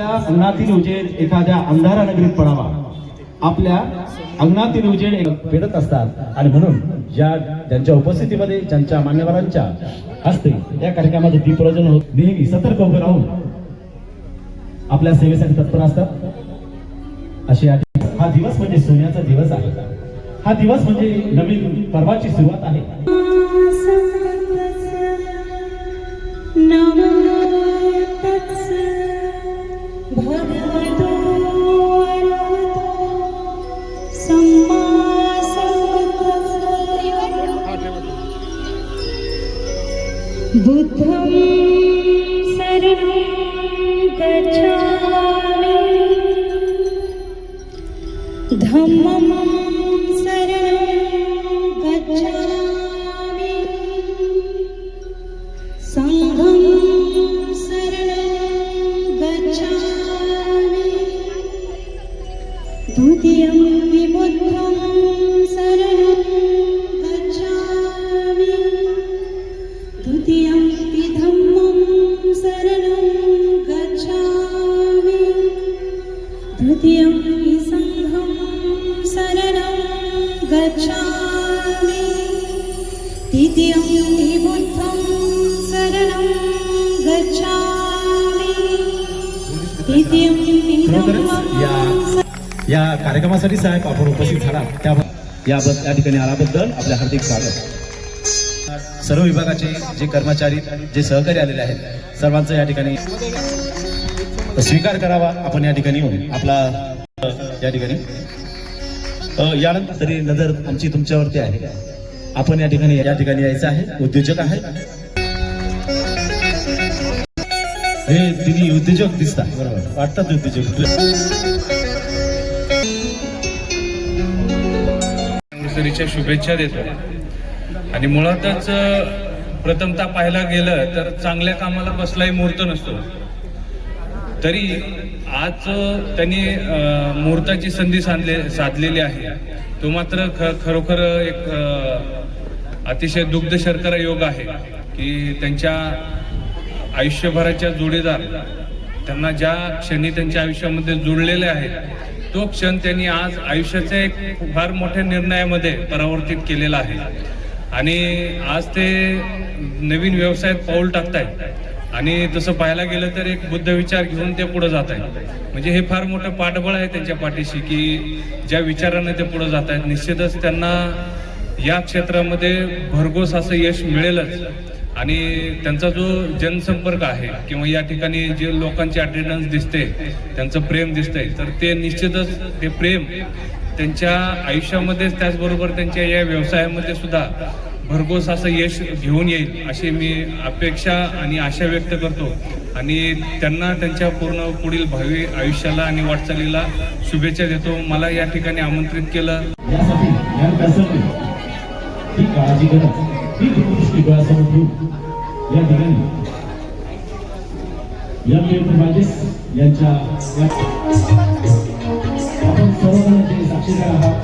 आपल्या अंगणातील उजेड एखाद्या अंधारा नगरीत पडावा, आपल्या अंगणातील उजेड पेटत असतात आणि म्हणून ज्यांच्या उपस्थितीमध्ये ज्यांच्या मान्यवरांच्या हस्ते या कार्यक्रमाचं दीपप्रज्वलन होत, नेहमी सतर्क उभे राहून आपल्या सेवेसाठी तत्पर असतात अशी हा दिवस म्हणजे सोन्याचा दिवस आहे. हा दिवस म्हणजे नवीन पर्वाची सुरुवात आहे. बुद्धं शरणं गच्छामि, धम्मं शरणं गच्छामि, संघं शरणं गच्छामि, द्वितीयं बुद्धं शरणं गच्छामि, द्वितीयं धम्मं शरणं गच्छामि, तृतीयं संघं शरणं गच्छामि, तृतीयं बुद्धं शरणं गच्छामि, तृतीयं धम्मं. या कार्यक्रमासाठी साहेब आपण उपस्थित झाला या ठिकाणी आल्याबद्दल आपल्या हार्दिक स्वागत. सर्व विभागाचे जे कर्मचारी जे सहकारी आलेले आहेत सर्वांचा या ठिकाणी स्वीकार करावा. आपण या ठिकाणी येऊन आपला या ठिकाणी यानंतर तरी नजर आमची तुमच्यावरती आहे. आपण या ठिकाणी यायचं आहे. उद्योजक आहे हे तिन्ही उद्योजक दिसतात, बरोबर वाटतात उद्योजक. शुभेच्छा देतो. आणि मुळातच प्रथमतः पाहायला गेलं तर चांगल्या कामाला कसलाही मुहूर्त नसतो. तरी आज त्यांनी मुहूर्ताची संधी साधलेली आहे. तो मात्र खरोखर एक अतिशय दुग्ध शर्करा योग आहे की त्यांच्या आयुष्यभराच्या जोडीदार त्यांना ज्या क्षणी त्यांच्या आयुष्यामध्ये जोडलेले आहेत तो क्षण त्यांनी आज आयुष्याच्या एक फार मोठ्या निर्णयामध्ये परावर्तित केलेला आहे. आणि आज ते नवीन व्यवसायात पाऊल टाकतायत आणि तसं पाहायला गेलं तर एक बुद्ध विचार घेऊन ते पुढे जात आहेत. म्हणजे हे फार मोठं पाठबळ आहे त्यांच्या पाठीशी की ज्या विचाराने ते पुढे जात आहेत निश्चितच त्यांना या क्षेत्रामध्ये भरघोस असं यश मिळेलच. आणि त्यांचा जो जनसंपर्क आहे किंवा या ठिकाणी जे लोकांची अटेंडन्स दिसते त्यांचं प्रेम दिसतंय तर ते निश्चितच ते प्रेम त्यांच्या आयुष्यामध्येच त्याचबरोबर त्यांच्या या व्यवसायामध्ये सुद्धा भरघोस असं यश घेऊन येईल अशी मी अपेक्षा आणि आशा व्यक्त करतो. आणि त्यांना त्यांच्या पूर्ण पुढील भावी आयुष्याला आणि वाटचालीला शुभेच्छा देतो. मला या ठिकाणी आमंत्रित केलं आपण सर्वजण साक्षीदार आहात.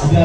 आपल्या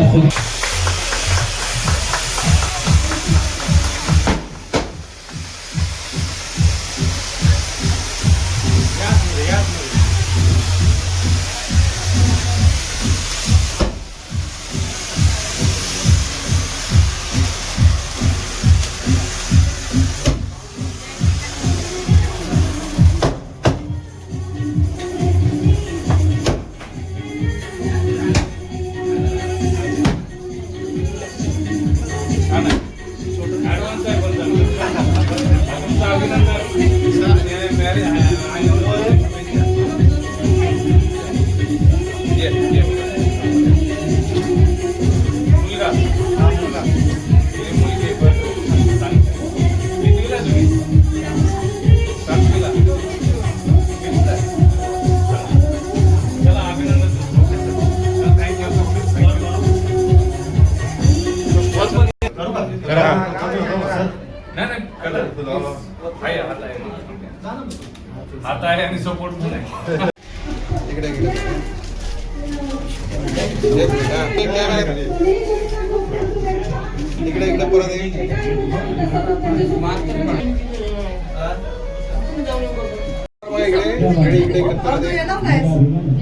आता आहे आणि सपोर्ट पण आहे. इकडे परत इकडे इकडे इकडे इकडे